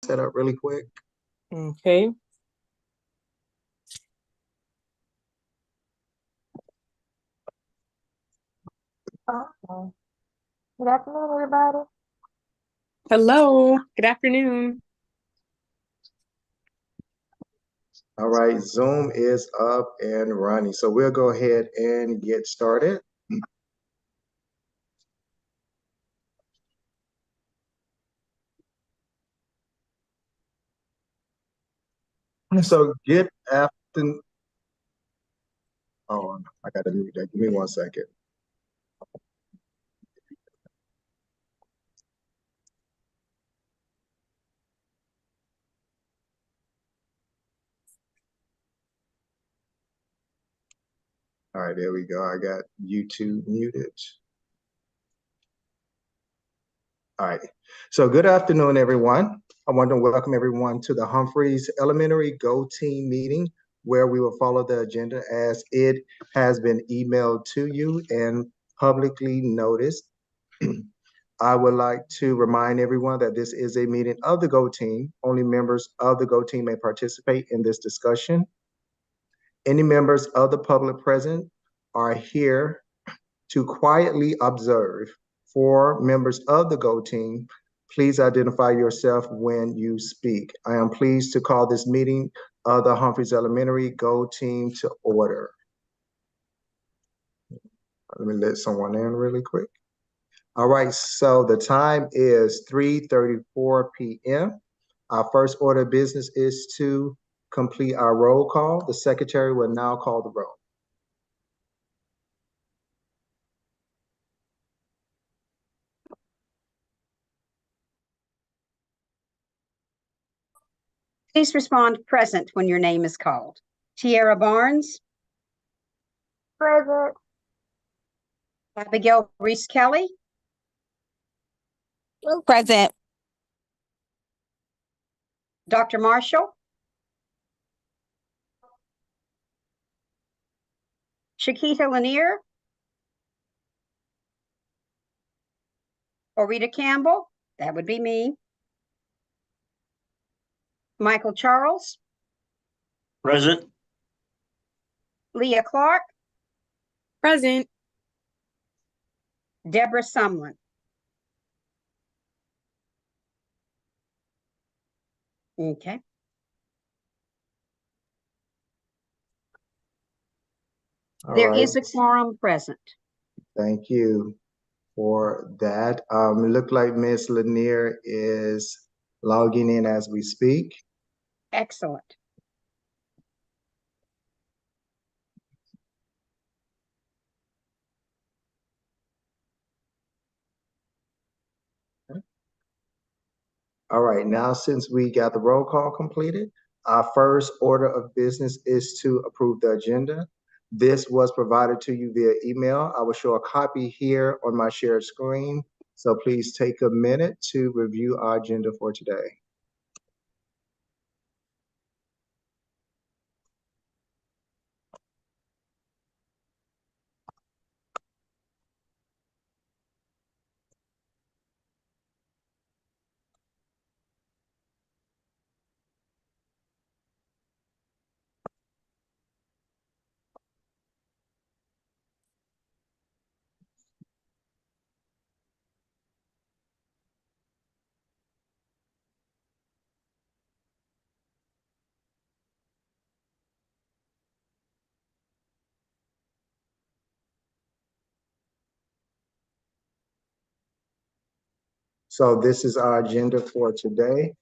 set up really quick. Okay. Okay. Good afternoon, everybody. Hello. Good afternoon. All right, Zoom is up and running. So we'll go ahead and get started. So good afternoon. Oh, I got to mute that. Give me 1 second. All right, there we go. I got YouTube muted. All right. So good afternoon, everyone. I want to welcome everyone to the Humphries Go Team meeting, where we will follow the agenda as it has been emailed to you and publicly noticed. I would like to remind everyone that this is a meeting of the Go Team. Only members of the Go Team may participate in this discussion. Any members of the public present are here to quietly observe. For members of the Go Team, please identify yourself when you speak. I am pleased to call this meeting of the Humphries Elementary Go Team to order. Let me let someone in really quick. All right, so the time is 3:34 p.m. Our first order of business is to complete our roll call. The secretary will now call the roll. Please respond present when your name is called. Tiara Barnes, Present. Abigail Reese-Kelly, Present. Dr. Marshall, Shakita Lanier, Orita Campbell, that would be me, Michael Charles, Present. Leah Clark, Present. Deborah Sumlin. Okay. There is a quorum present. Thank you for that. It looked like Ms. Lanier is logging in as we speak. Excellent. All right, now since we got the roll call completed, our first order of business is to approve the agenda. This was provided to you via email. I will show a copy here on my shared screen. So please take a minute to review our agenda for today. So this is our agenda for today.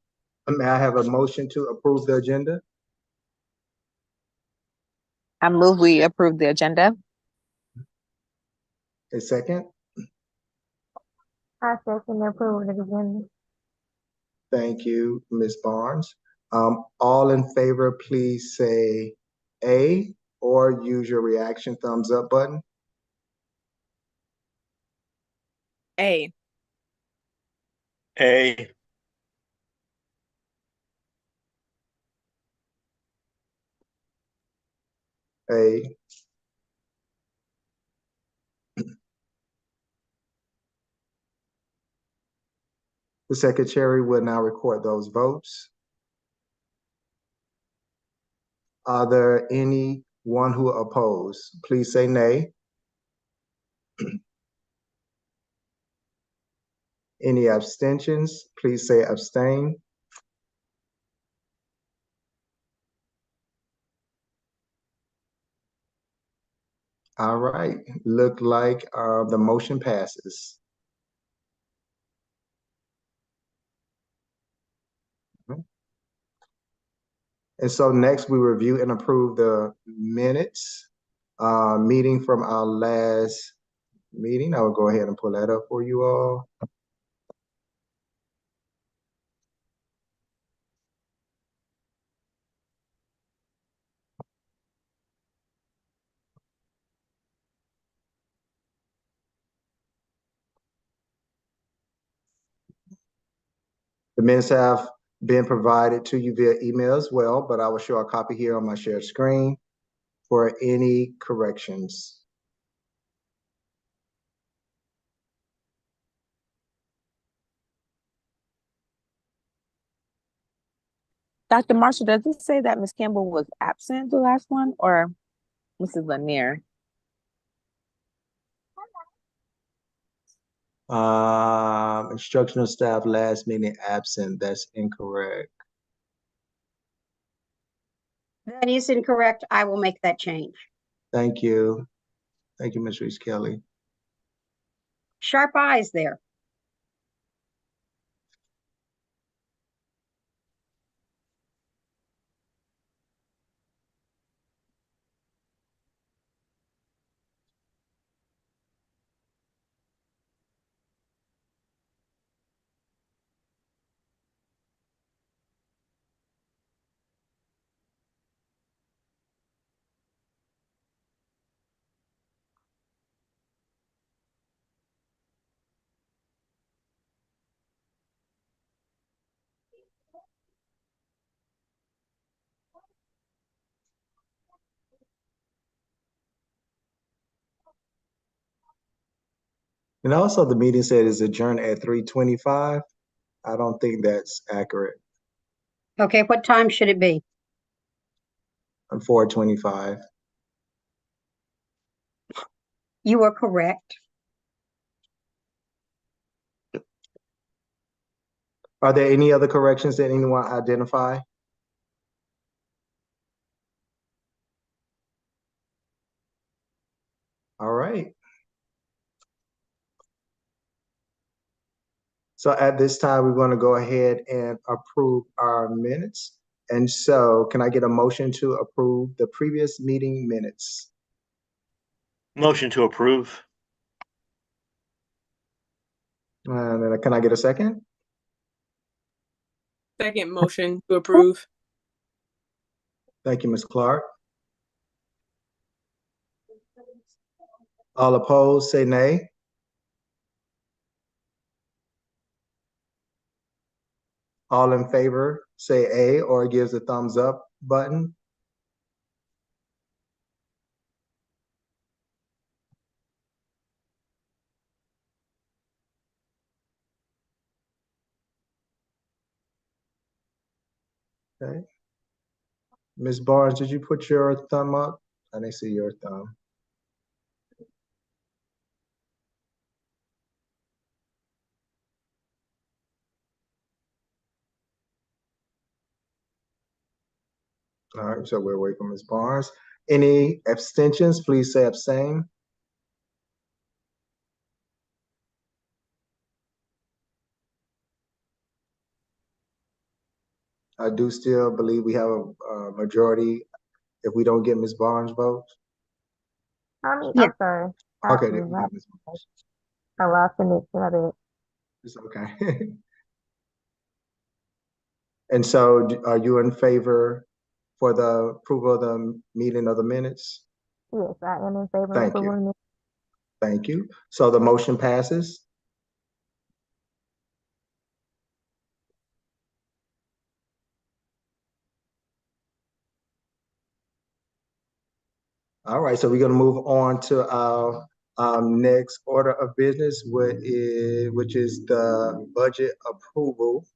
May I have a motion to approve the agenda? I move we approve the agenda. A second? I second the approval of the agenda. Thank you, Ms. Barnes. All in favor, please say A or use your reaction thumbs up button. A. A. A. The secretary will now record those votes. Are there anyone who oppose? Please say nay. Any abstentions? Please say abstain. All right, look like the motion passes. And so next we review and approve the minutes meeting from our last meeting. I will go ahead and pull that up for you all. The minutes have been provided to you via email as well, but I will show a copy here on my shared screen for any corrections. Dr. Marshall, does it say that Ms. Campbell was absent the last one or Mrs. Lanier? Instructional staff last meeting absent. That's incorrect. That is incorrect. I will make that change. Thank you. Thank you, Ms. Reese Kelly. Sharp eyes there. And also the meeting said it's adjourned at 3:25. I don't think that's accurate. Okay, what time should it be? 4:25. You are correct. Are there any other corrections that anyone identify? All right. So at this time, we're going to go ahead and approve our minutes. And so can I get a motion to approve the previous meeting minutes? Motion to approve. And then can I get a second? Second motion to approve. Thank you, Ms. Clark. All opposed, say nay. All in favor, say A or gives a thumbs up button. Okay. Ms. Barnes, did you put your thumb up? I didn't see your thumb. All right, so we're waiting for Ms. Barnes. Any abstentions, please say abstain. I do still believe we have a majority if we don't get Ms. Barnes' vote. Yeah. I'm sorry. Okay, then we got Ms. Barnes. I lost connection of it. It's okay. And so are you in favor for the approval of the meeting of the minutes? Yes, I am in favor of Thank you. approving it. Thank you. So the motion passes. All right, so we're going to move on to our Next order of business, which is the budget approval.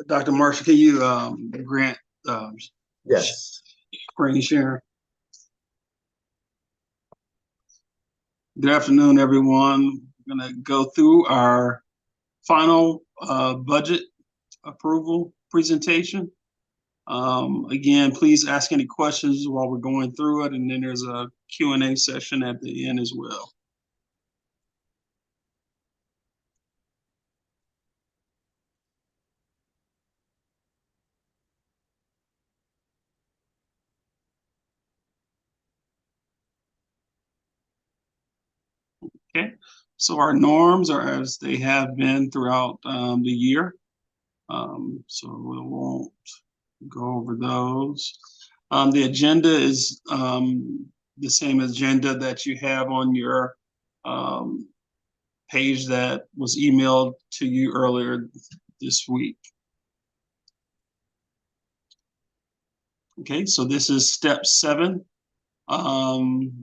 Dr. Marshall, can you grant Yes. screen share? Good afternoon, everyone. We're gonna go through our final budget approval presentation. Again, please ask any questions while we're going through it, and then there's a Q&A session at the end as well. Okay, so our norms are as they have been throughout the year. So we won't go over those. The agenda is the same agenda that you have on your page that was emailed to you earlier this week. Okay, so this is step 7.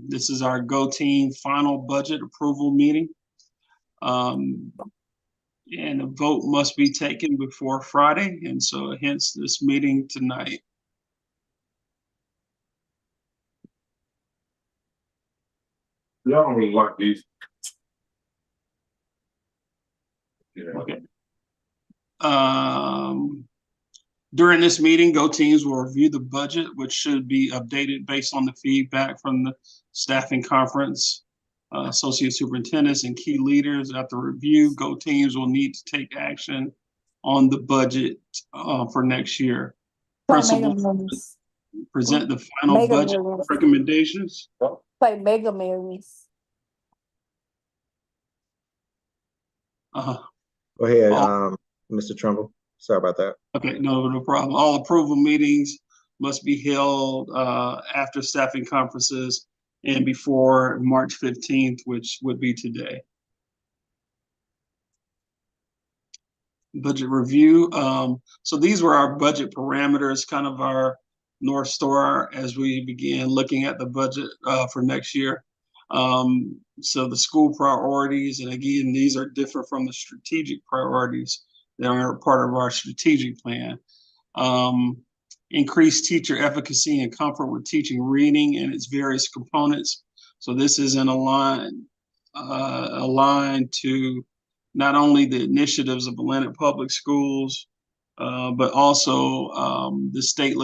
This is our Go Team final budget approval meeting. And a vote must be taken before Friday, and so hence this meeting tonight. Y'all don't really like these. Yeah. Okay. During this meeting, Go Teams will review the budget, which should be updated based on the feedback from the staffing conference, associate superintendents, and key leaders. At the review, Go Teams will need to take action on the budget for next year. Principals present the final budget recommendations. Like Mega Millions. Go ahead, Mr. Trumbull. Sorry about that. Okay, no problem. All approval meetings must be held after staffing conferences and before March 15th, which would be today. Budget review. So these were our budget parameters, kind of our North Star as we began looking at the budget for next year. So the school priorities, and again, these are different from the strategic priorities that are part of our strategic plan. Increase teacher efficacy and comfort with teaching reading and its various components. So this is in aligned to not only the initiatives of Atlanta Public Schools, but also the state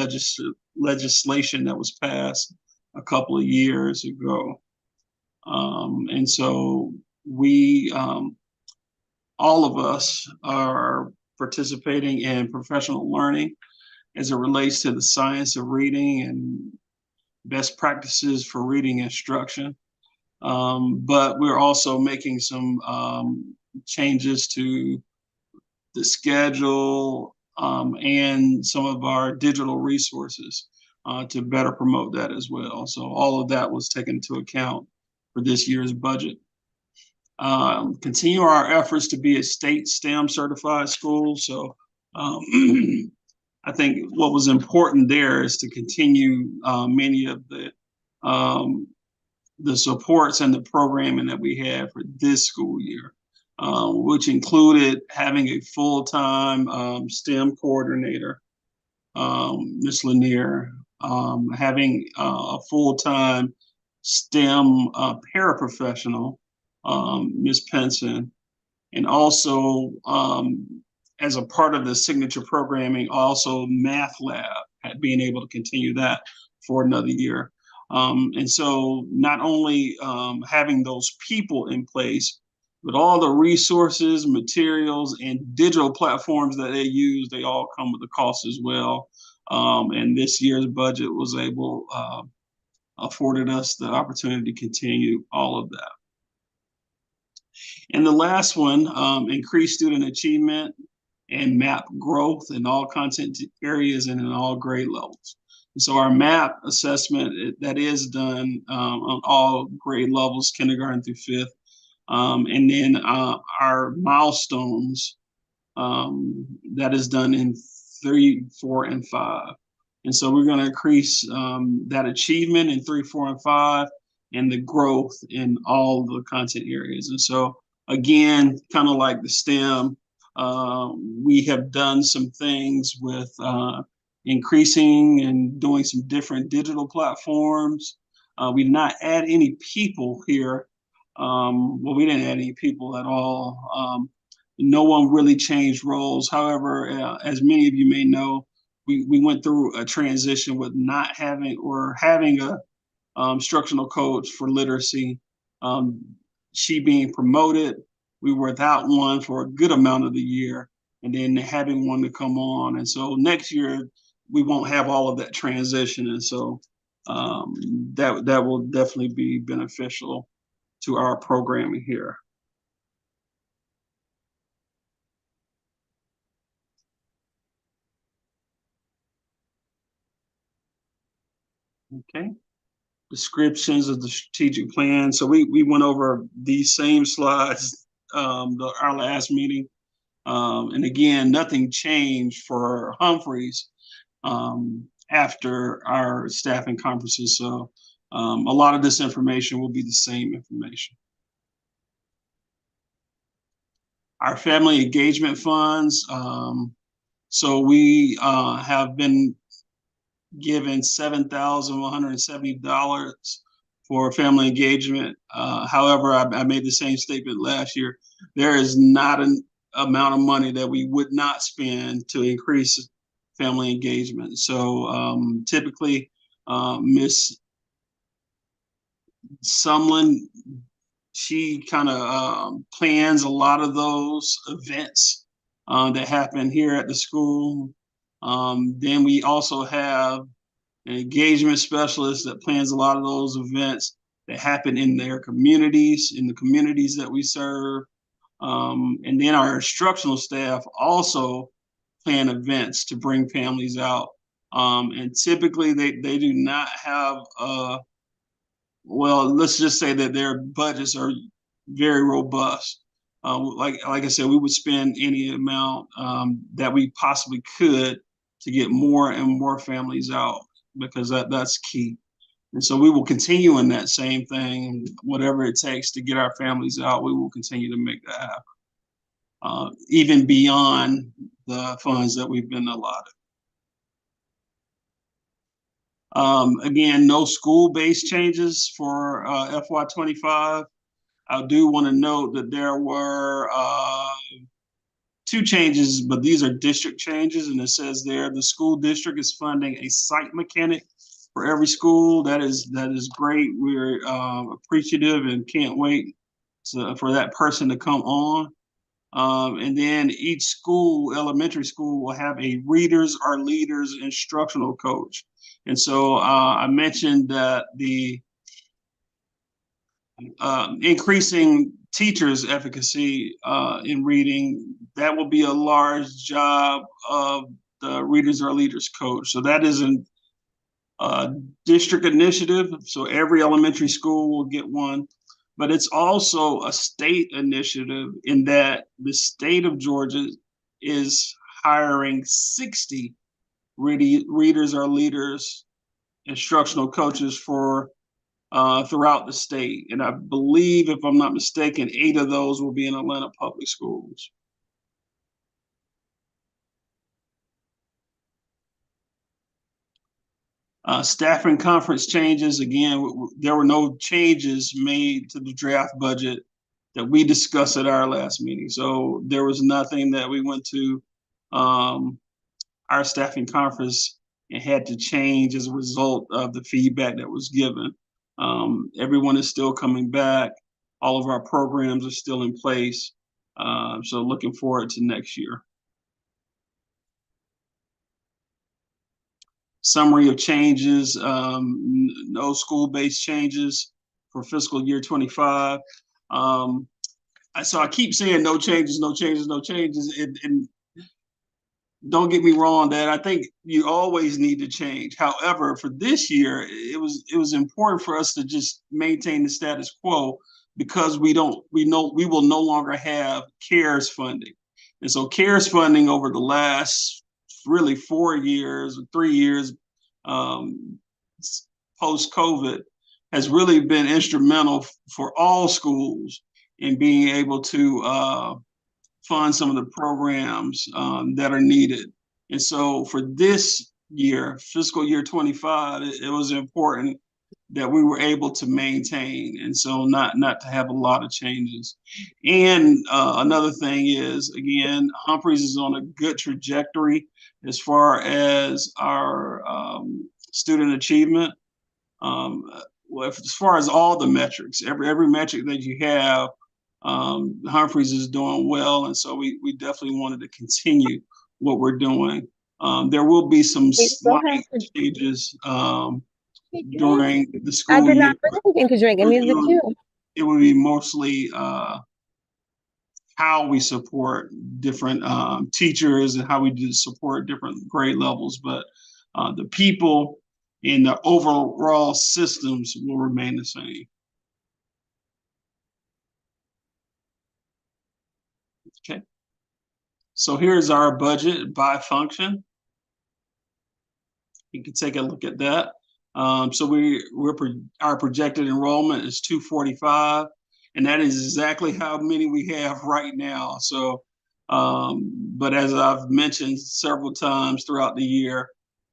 legislation that was passed a couple of years ago. And so we, all of us are participating in professional learning as it relates to the science of reading and best practices for reading instruction. But we're also making some changes to the schedule and some of our digital resources to better promote that as well. So all of that was taken into account for this year's budget. Continue our efforts to be a state STEM certified school. So I think what was important there is to continue many of the supports and the programming that we had for this school year, which included having a full-time STEM coordinator, Ms. Lanier, having a full-time STEM paraprofessional, Ms. Penson, and also as a part of the signature programming, also math lab, being able to continue that for another year. And so not only having those people in place, but all the resources, materials, and digital platforms that they use, they all come with a cost as well. And this year's budget was afforded us the opportunity to continue all of that. And the last one, increase student achievement and map growth in all content areas and in all grade levels. And so our MAP assessment that is done on all grade levels, kindergarten through 5th. And then our milestones that is done in 3, 4, and 5. And so we're going to increase that achievement in 3, 4, and 5, and the growth in all the content areas. And so again, kind of like the STEM, we have done some things with increasing and doing some different digital platforms. We did not add any people here. Well, we didn't add any people at all. No one really changed roles. However, as many of you may know, we went through a transition with not having or having a instructional coach for literacy. She being promoted, we were without one for a good amount of the year, and then having one to come on. And so next year, we won't have all of that transition. And so that will definitely be beneficial to our programming here. Okay. Descriptions of the strategic plan. So we went over these same slides our last meeting. And again, nothing changed for Humphries after our staffing conferences. So a lot of this information will be the same information. Our family engagement funds. So we have been given $7,170 for family engagement. However, I made the same statement last year. There is not an amount of money that we would not spend to increase family engagement. So typically, Miss Sumlin, she kind of plans a lot of those events that happen here at the school. Then we also have an engagement specialist that plans a lot of those events that happen in their communities, in the communities that we serve. And then our instructional staff also plan events to bring families out. And typically they do not have, well, let's just say that their budgets are very robust. Like I said, we would spend any amount that we possibly could to get more and more families out, because that's key. And so we will continue in that same thing. Whatever it takes to get our families out, we will continue to make that happen, even beyond the funds that we've been allotted. Again, no school-based changes for FY25. I do want to note that there were 2 changes, but these are district changes, and it says there the school district is funding a site mechanic for every school. That is great. We're appreciative and can't wait for that person to come on. And then each school, elementary school, will have a Readers Are Leaders instructional coach. And so I mentioned that the increasing teachers' efficacy in reading, that will be a large job of the Readers Are Leaders coach. So that is a district initiative. So every elementary school will get one. But it's also a state initiative in that the state of Georgia is hiring 60 Readers Are Leaders instructional coaches for throughout the state. And I believe, if I'm not mistaken, 8 of those will be in Atlanta public schools. Staffing conference changes. Again, there were no changes made to the draft budget that we discussed at our last meeting. So there was nothing that we went to our staffing conference and had to change as a result of the feedback that was given. Everyone is still coming back. All of our programs are still in place. So looking forward to next year. Summary of changes, no school-based changes for fiscal year 25. So I keep saying no changes, no changes, no changes. And don't get me wrong, Dad, I think you always need to change. However, for this year, it was important for us to just maintain the status quo, because we know we will no longer have CARES funding. And so CARES funding over the last really 4 years or 3 years post-COVID has really been instrumental for all schools in being able to fund some of the programs that are needed. And so for this year, fiscal year 25, it was important that we were able to maintain, and so not to have a lot of changes. And another thing is, again, Humphreys is on a good trajectory as far as our student achievement. Well, as far as all the metrics, every metric that you have, Humphreys is doing well, and so we definitely wanted to continue what we're doing. There will be some slight changes during the school I did not year. bring anything to drink. It needs the queue. It would be mostly how we support different teachers and how we do support different grade levels, but the people and the overall systems will remain the same. Okay. So here's our budget by function. You can take a look at that. So our projected enrollment is 245, and that is exactly how many we have right now. So, but as I've mentioned several times throughout the year,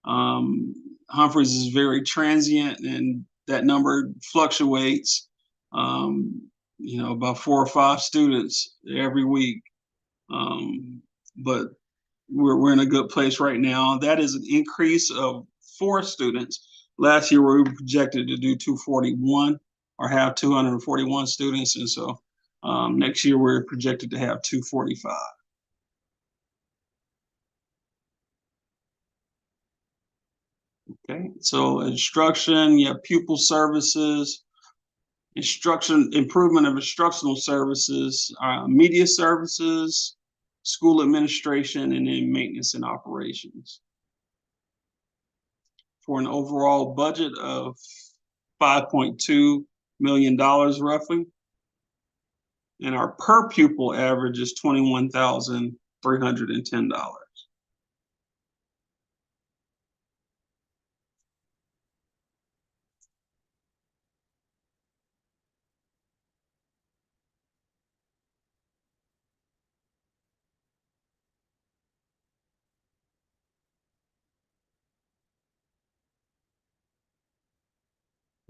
Humphreys is very transient, and that number fluctuates. About 4 or 5 students every week. But we're in a good place right now. That is an increase of 4 students. Last year we were projected to do 241 or have 241 students, and so next year we're projected to have 245. Okay, so instruction, you have pupil services, improvement of instructional services, media services, school administration, and then maintenance and operations. For an overall budget of $5.2 million roughly. And our per pupil average is $21,310.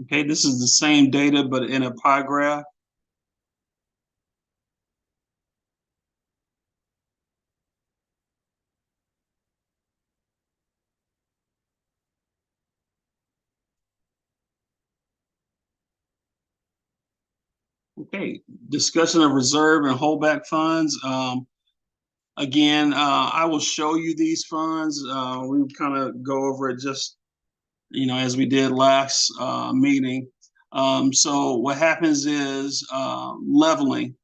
Okay, this is the same data, but in a pie graph. Okay, discussion of reserve and holdback funds. Again, I will show you these funds. We kind of go over it just, as we did last meeting. So what happens is leveling.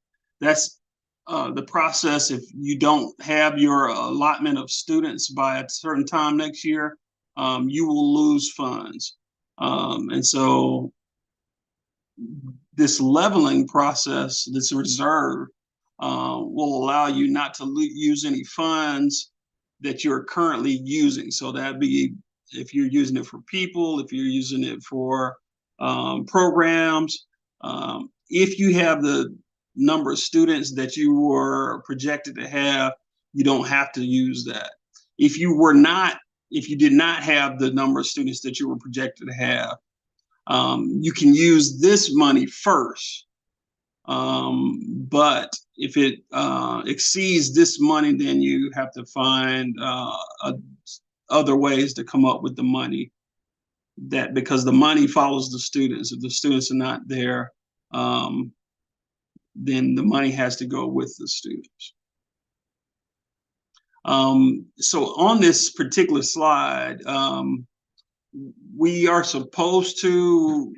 That's the process. If you don't have your allotment of students by a certain time next year, you will lose funds. And so this leveling process, this reserve, will allow you not to use any funds that you're currently using. So that'd be if you're using it for people, if you're using it for programs, if you have the number of students that you were projected to have, you don't have to use that. If you did not have the number of students that you were projected to have, you can use this money first. But if it exceeds this money, then you have to find other ways to come up with the money. Because the money follows the students. If the students are not there, then the money has to go with the students. So on this particular slide, we are supposed to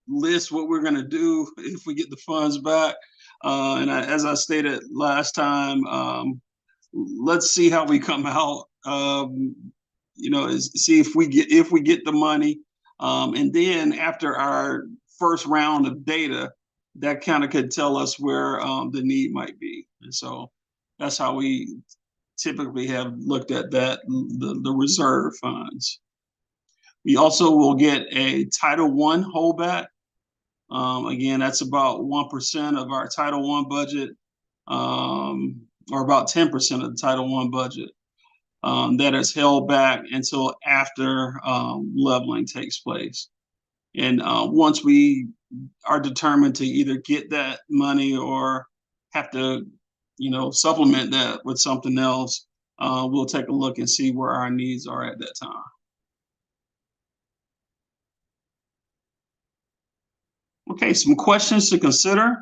list what we're going to do if we get the funds back. As I stated last time, let's see how we come out. See if we get the money, and then after our first round of data, that kind of could tell us where the need might be. And so that's how we typically have looked at that, the reserve funds. We also will get a Title I holdback. Again, that's about 1% of our Title I budget, or about 10% of the Title I budget, that is held back until after leveling takes place. And once we are determined to either get that money or have to, supplement that with something else, we'll take a look and see where our needs are at that time. Okay, some questions to consider.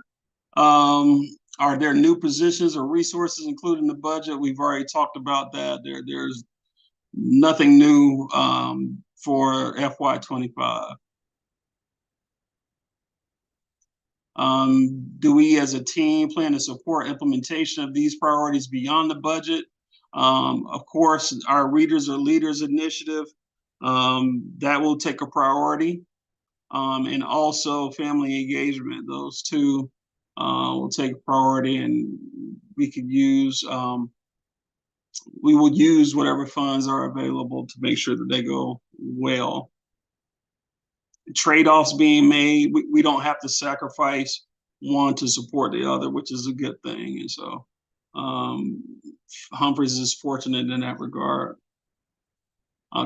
Are there new positions or resources included in the budget? We've already talked about that. There's nothing new for FY25. Do we as a team plan to support implementation of these priorities beyond the budget? Of course, our Readers Are Leaders initiative, that will take a priority. And also family engagement, those two will take priority, and we could use, we will use whatever funds are available to make sure that they go well. Trade-offs being made, we don't have to sacrifice one to support the other, which is a good thing. And so Humphries is fortunate in that regard.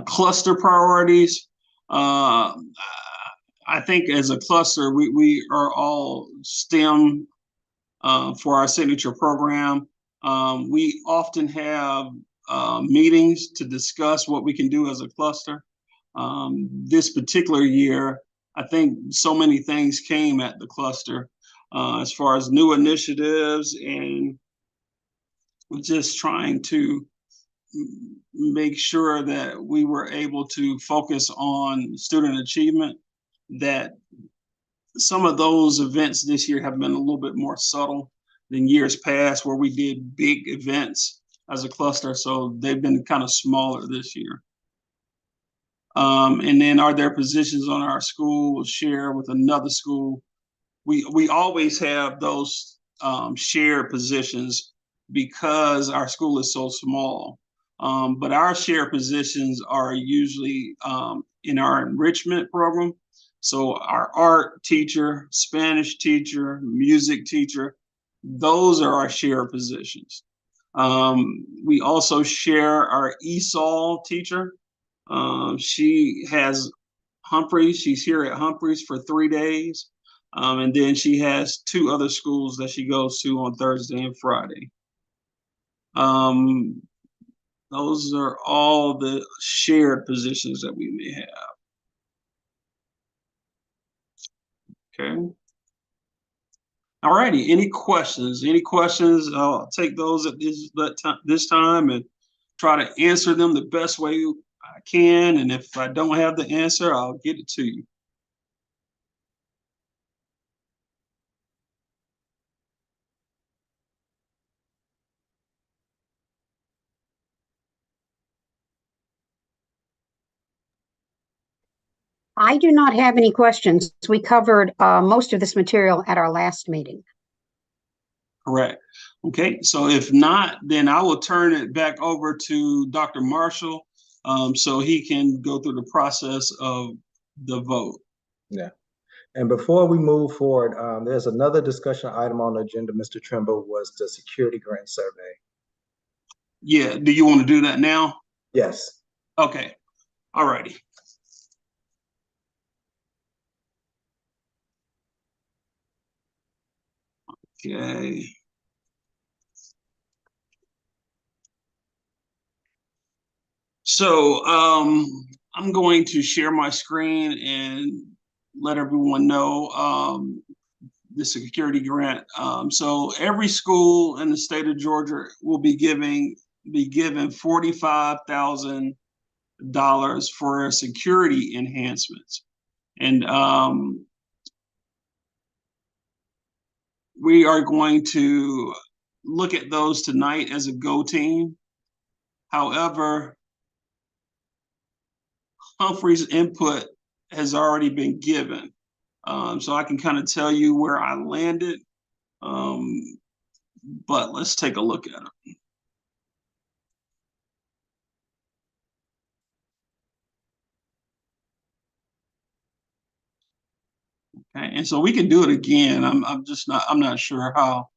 Cluster priorities. I think as a cluster, we are all STEM for our signature program. We often have meetings to discuss what we can do as a cluster. This particular year, I think so many things came at the cluster as far as new initiatives, and just trying to make sure that we were able to focus on student achievement. That some of those events this year have been a little bit more subtle than years past, where we did big events as a cluster. So they've been kind of smaller this year. And then, are there positions on our school share with another school? We always have those shared positions because our school is so small. But our shared positions are usually in our enrichment program. So our art teacher, Spanish teacher, music teacher, those are our shared positions. We also share our ESOL teacher. She has Humphries. She's here at Humphries for 3 days. And then she has 2 other schools that she goes to on Thursday and Friday. Those are all the shared positions that we may have. Okay. All righty. Any questions? Any questions? I'll take those at this time and try to answer them the best way I can. And if I don't have the answer, I'll get it to you. I do not have any questions. We covered most of this material at our last meeting. Correct. Okay, so if not, then I will turn it back over to Dr. Marshall so he can go through the process of the vote. Yeah. And before we move forward, there's another discussion item on the agenda, Mr. Trimble, was the security grant survey. Yeah, do you want to do that now? Yes. Okay, all righty. Okay. So I'm going to share my screen and let everyone know the security grant. So every school in the state of Georgia will be given $45,000 for security enhancements, and we are going to look at those tonight as a Go team. However, Humphries' input has already been given. So I can kind of tell you where I landed, but let's take a look at it. Okay, and so we can do it again. I'm not sure how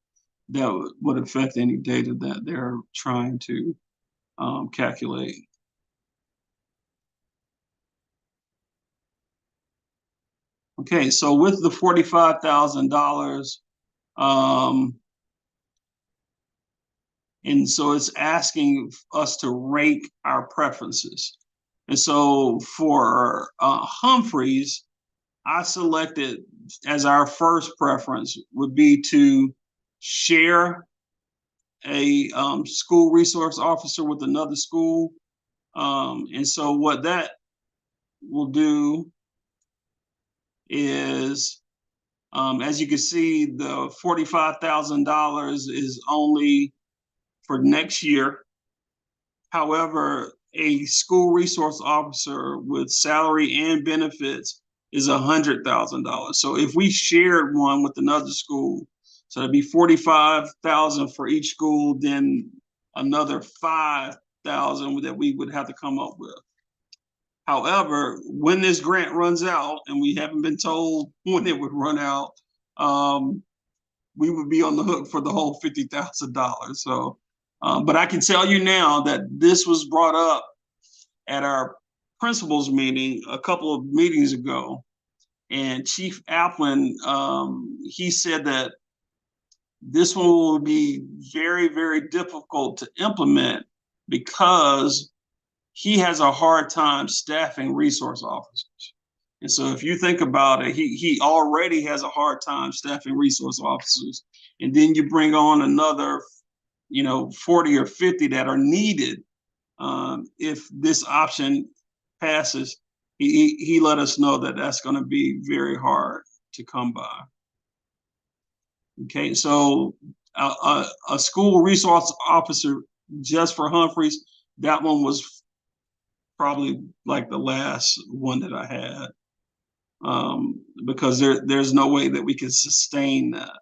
that would affect any data that they're trying to calculate. Okay, so with the $45,000, and so it's asking us to rank our preferences. And so for Humphries, I selected as our first preference would be to share a school resource officer with another school. And so what that will do is, as you can see, the $45,000 is only for next year. However, a school resource officer with salary and benefits is $100,000. So if we shared one with another school, so it'd be 45,000 for each school, then another 5,000 that we would have to come up with. However, when this grant runs out, and we haven't been told when it would run out, we would be on the hook for the whole $50,000. So, but I can tell you now that this was brought up at our principals meeting a couple of meetings ago, and Chief Applin, he said that this one will be very, very difficult to implement because he has a hard time staffing resource officers. And so if you think about it, he already has a hard time staffing resource officers. And then you bring on another, 40 or 50 that are needed. If this option passes, he let us know that that's going to be very hard to come by. Okay, so a school resource officer just for Humphries, that one was probably like the last one that I had, because there's no way that we can sustain that.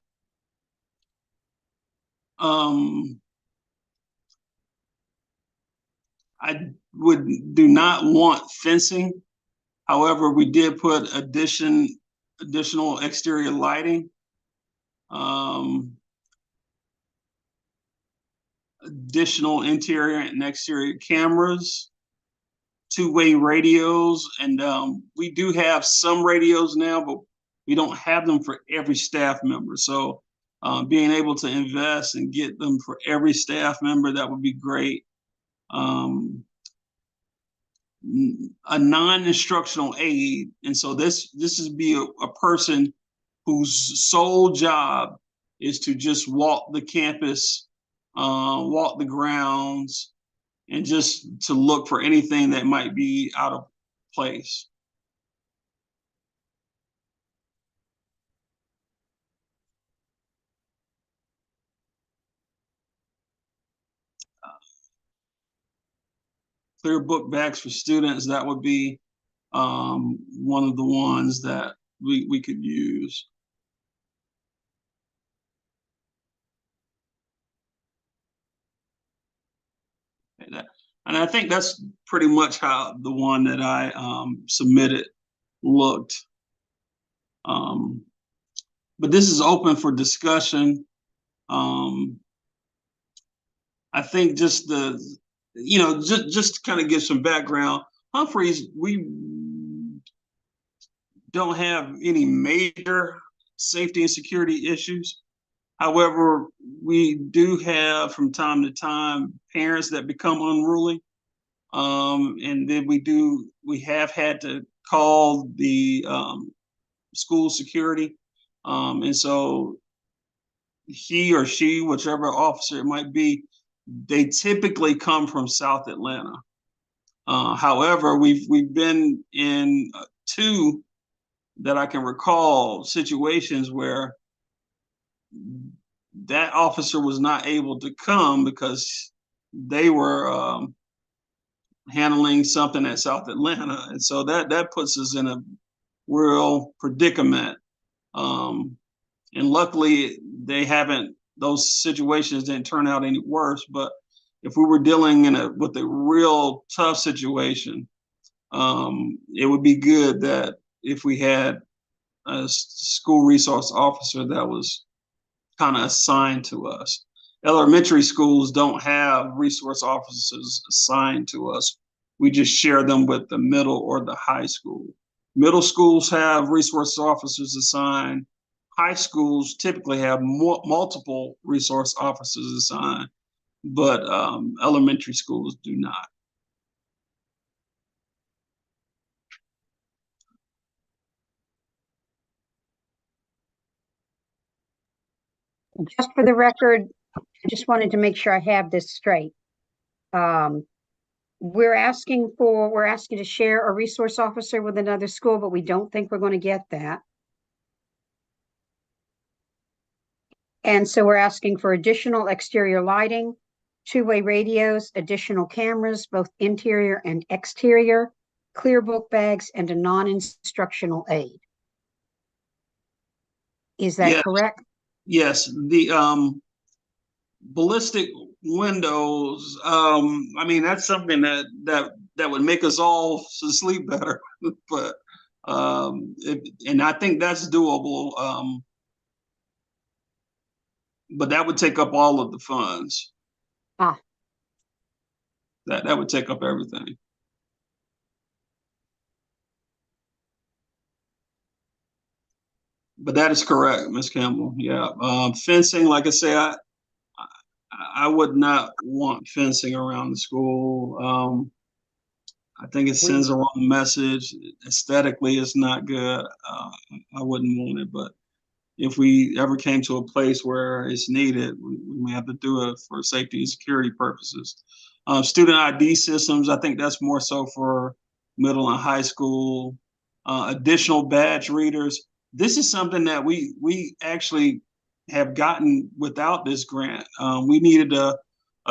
I do not want fencing. However, we did put additional exterior lighting. Additional interior and exterior cameras, two-way radios, and we do have some radios now, but we don't have them for every staff member. So being able to invest and get them for every staff member, that would be great. A non-instructional aide, and so this is be a person whose sole job is to just walk the campus, walk the grounds, and just to look for anything that might be out of place. Clear book bags for students, that would be one of the ones that we could use. And I think that's pretty much how the one that I submitted looked. But this is open for discussion. I think just just to kind of give some background, Humphries, we don't have any major safety and security issues. However, we do have from time to time parents that become unruly. And then we have had to call the school security. And so he or she, whichever officer it might be, they typically come from South Atlanta. However, we've been in two that I can recall situations where that officer was not able to come because they were handling something at South Atlanta. And so that puts us in a real predicament. And luckily those situations didn't turn out any worse. But if we were dealing with a real tough situation, it would be good that if we had school resource officer that was kind of assigned to us. Elementary schools don't have resource officers assigned to us. We just share them with the middle or the high school. Middle schools have resource officers assigned. High schools typically have multiple resource officers assigned, but elementary schools do not. Just for the record, I just wanted to make sure I have this straight. We're asking to share a resource officer with another school, but we don't think we're going to get that. And so we're asking for additional exterior lighting, two-way radios, additional cameras, both interior and exterior, clear book bags, and a non-instructional aid. Is that Yes. correct? Yes, the ballistic windows. I mean, that's something that would make us all sleep better. But and I think that's doable. But that would take up all of the funds. Ah. That would take up everything. But that is correct, Ms. Campbell. Yeah, fencing. Like I say, I would not want fencing around the school. I think it sends a wrong message. Aesthetically, it's not good. I wouldn't want it. But if we ever came to a place where it's needed, we may have to do it for safety and security purposes. Student ID systems, I think that's more so for middle and high school. Additional badge readers. This is something that we actually have gotten without this grant. We needed a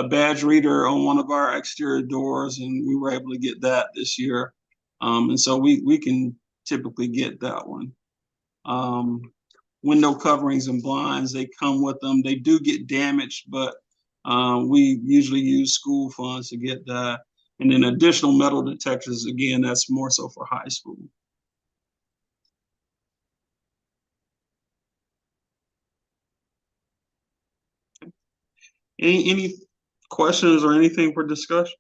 badge reader on one of our exterior doors, and we were able to get that this year. And so we can typically get that one. Window coverings and blinds, they come with them. They do get damaged, but we usually use school funds to get that. And then additional metal detectors, again, that's more so for high school. Any questions or anything for discussion?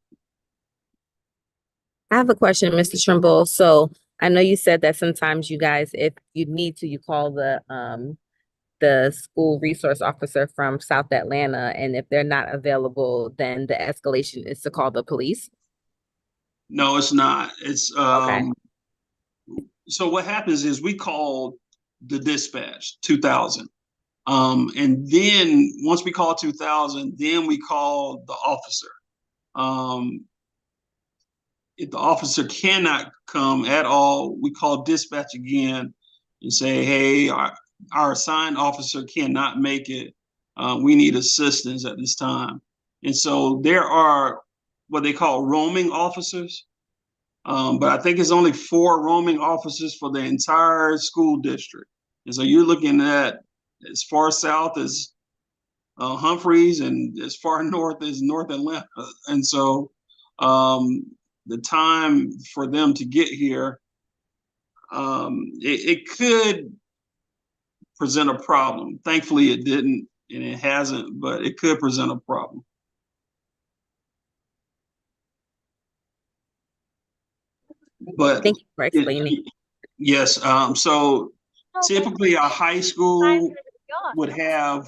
I have a question, Mr. Trimble. So I know you said that sometimes you guys, if you need to, you call the school resource officer from South Atlanta, and if they're not available, then the escalation is to call the police. No, it's not. It's Okay. So what happens is we called the dispatch 2000. And then once we call 2000, then we call the officer. If the officer cannot come at all, we call dispatch again and say, hey, our assigned officer cannot make it. We need assistance at this time. And so there are what they call roaming officers. But I think it's only 4 roaming officers for the entire school district. And so you're looking at as far south as Humphries and as far north as North Atlanta. And so the time for them to get here, it could present a problem. Thankfully, it didn't, and it hasn't, but it could present a problem. But Thank you for explaining. Yes. So typically, a high school would have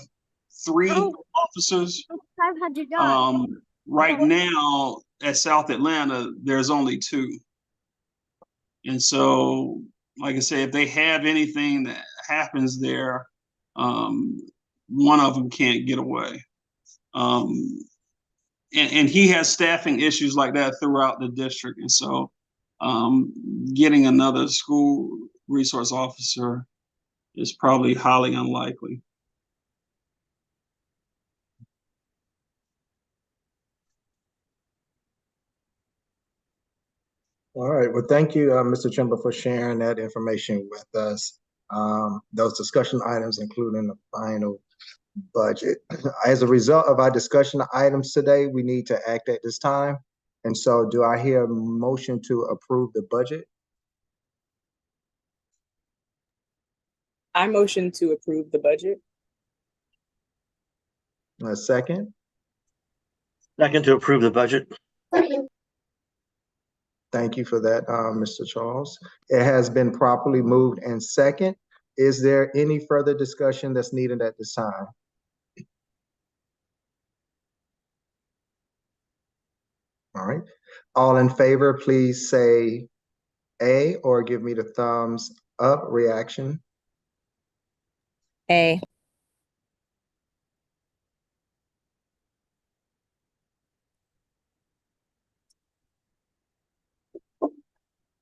3 officers. Right now at South Atlanta, there's only 2. And so, like I say, if they have anything that happens there, one of them can't get away. And he has staffing issues like that throughout the district. And so getting another school resource officer is probably highly unlikely. All right. Well, thank you, Mr. Trimble, for sharing that information with us. Those discussion items, including the final budget. As a result of our discussion items today, we need to act at this time. And so do I hear a motion to approve the budget? I motion to approve the budget. A second? Second to approve the budget. Thank you for that, Mr. Charles. It has been properly moved and second. Is there any further discussion that's needed at this time? All right. All in favor, please say A or give me the thumbs up reaction. A.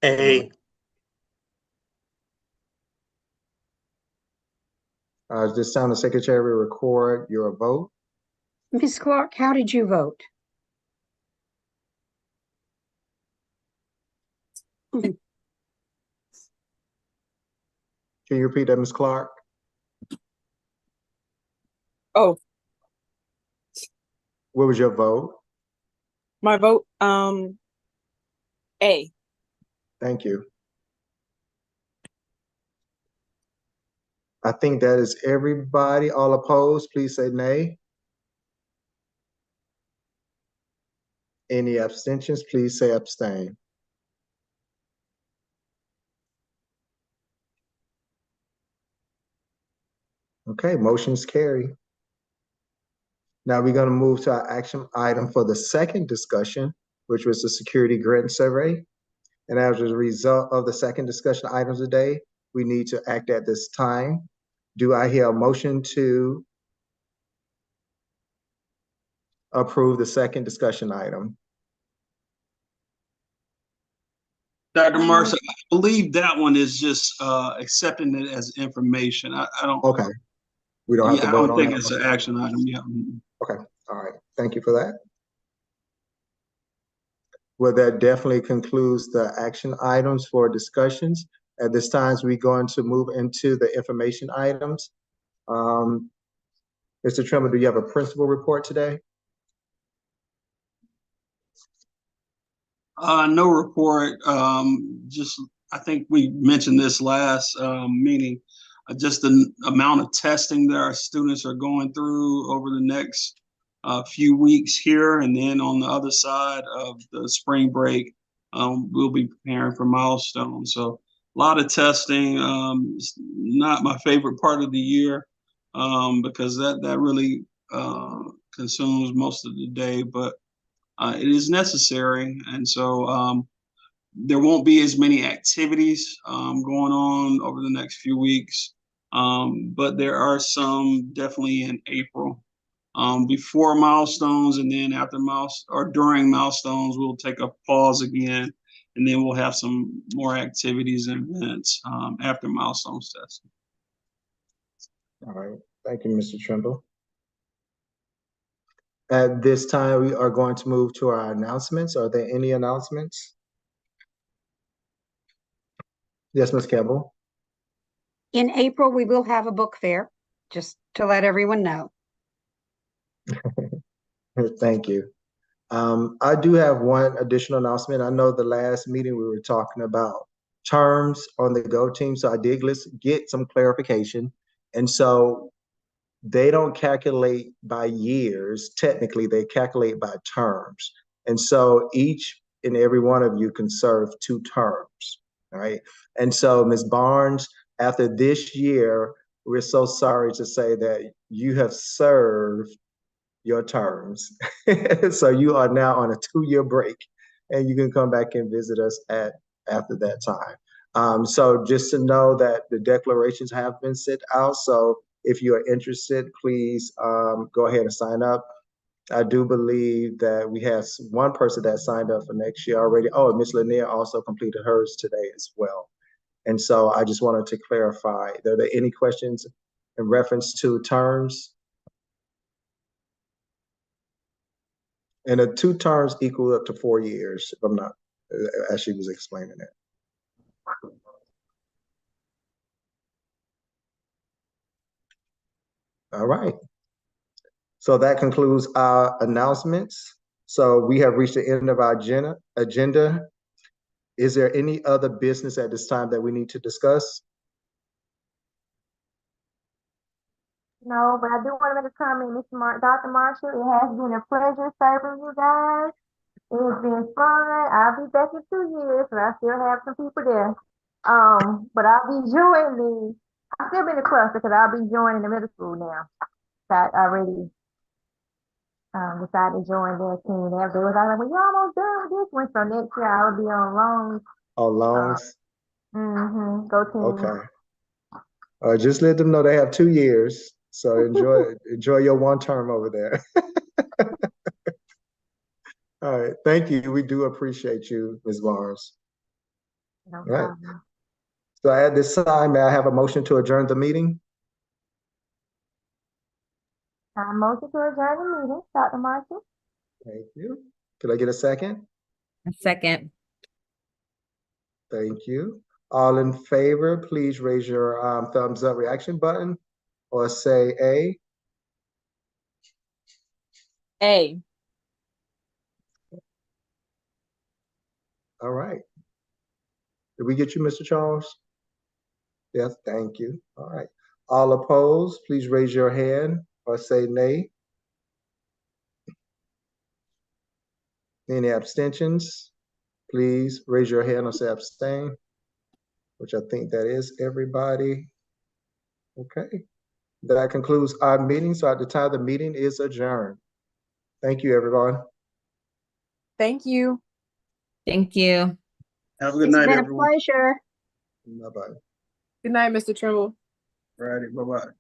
A. This time the secretary will record your vote. Ms. Clark, how did you vote? Can you repeat that, Ms. Clark? Oh, What was your vote? my vote, A. Thank you. I think that is everybody. All opposed, please say nay. Any abstentions, please say abstain. Okay, motion's carry. Now we're going to move to our action item for the second discussion, which was the security grant survey. And as a result of the second discussion items today, we need to act at this time. Do I hear a motion to approve the second discussion item? Dr. Marks, I believe that one is just accepting it as information. I don't. Okay. We don't have to Yeah, I vote don't on think that. it's an action item. Yeah. Okay, all right. Thank you for that. Well, that definitely concludes the action items for discussions. At this time, we're going to move into the information items. Mr. Trimmer, do you have a principal report today? No report. Just I think we mentioned this last meeting. Just the amount of testing that our students are going through over the next few weeks here, and then on the other side of the spring break, we'll be preparing for milestones. So a lot of testing. It's not my favorite part of the year because that really consumes most of the day, but it is necessary. And so there won't be as many activities going on over the next few weeks, but there are some definitely in April. Before milestones and then after during milestones, we'll take a pause again, and then we'll have some more activities and events after milestones testing. All right, thank you, Mr. Trimble. At this time, we are going to move to our announcements. Are there any announcements? Yes, Ms. Campbell. In April, we will have a book fair, just to let everyone know. Thank you. I do have one additional announcement. I know the last meeting we were talking about terms on the Go team, so I did get some clarification. And so they don't calculate by years. Technically, they calculate by terms. And so each and every one of you can serve 2 terms, all right? And so Ms. Barnes, after this year, we're so sorry to say that you have served your terms. So you are now on a 2-year break, and you can come back and visit us after that time. So just to know that the declarations have been sent out. So if you are interested, please go ahead and sign up. I do believe that we have one person that signed up for next year already. Oh, Ms. Lanier also completed hers today as well. And so I just wanted to clarify, are there any questions in reference to terms? And the 2 terms equal up to 4 years, if I'm not, as she was explaining it. All right. So that concludes our announcements. So we have reached the end of our agenda. Is there any other business at this time that we need to discuss? No, but I do want to make a comment, Dr. Marshall. It has been a pleasure serving you guys. It's been fun. I'll be back in 2 years, but I still have some people there. But I'll be joining I'll still be in the cluster because I'll be joining the middle school now. That I already decided to join their team. They was like, well, you're almost done with this one. So next year I'll be on loans. Oh, loans. Go team. Okay. Just let them know they have 2 years. So enjoy your one term over there. All right. Thank you. We do appreciate you, Ms. Barnes. No All right. problem. So at this time, may I have a motion to adjourn the meeting? I motion to adjourn the meeting, Dr. Marshall. Thank you. Could I get a second? A second. Thank you. All in favor, please raise your thumbs up reaction button or say A. A. All right. Did we get you, Mr. Charles? Yes, thank you. All right. All opposed, please raise your hand or say nay. Any abstentions? Please raise your hand or say abstain, which I think that is everybody. Okay. That concludes our meeting. So at the time, the meeting is adjourned. Thank you, everyone. Thank you. Thank you. Have a good It's night, been a everyone. pleasure. Bye-bye. Good night, Mr. Trimble. All righty, bye-bye.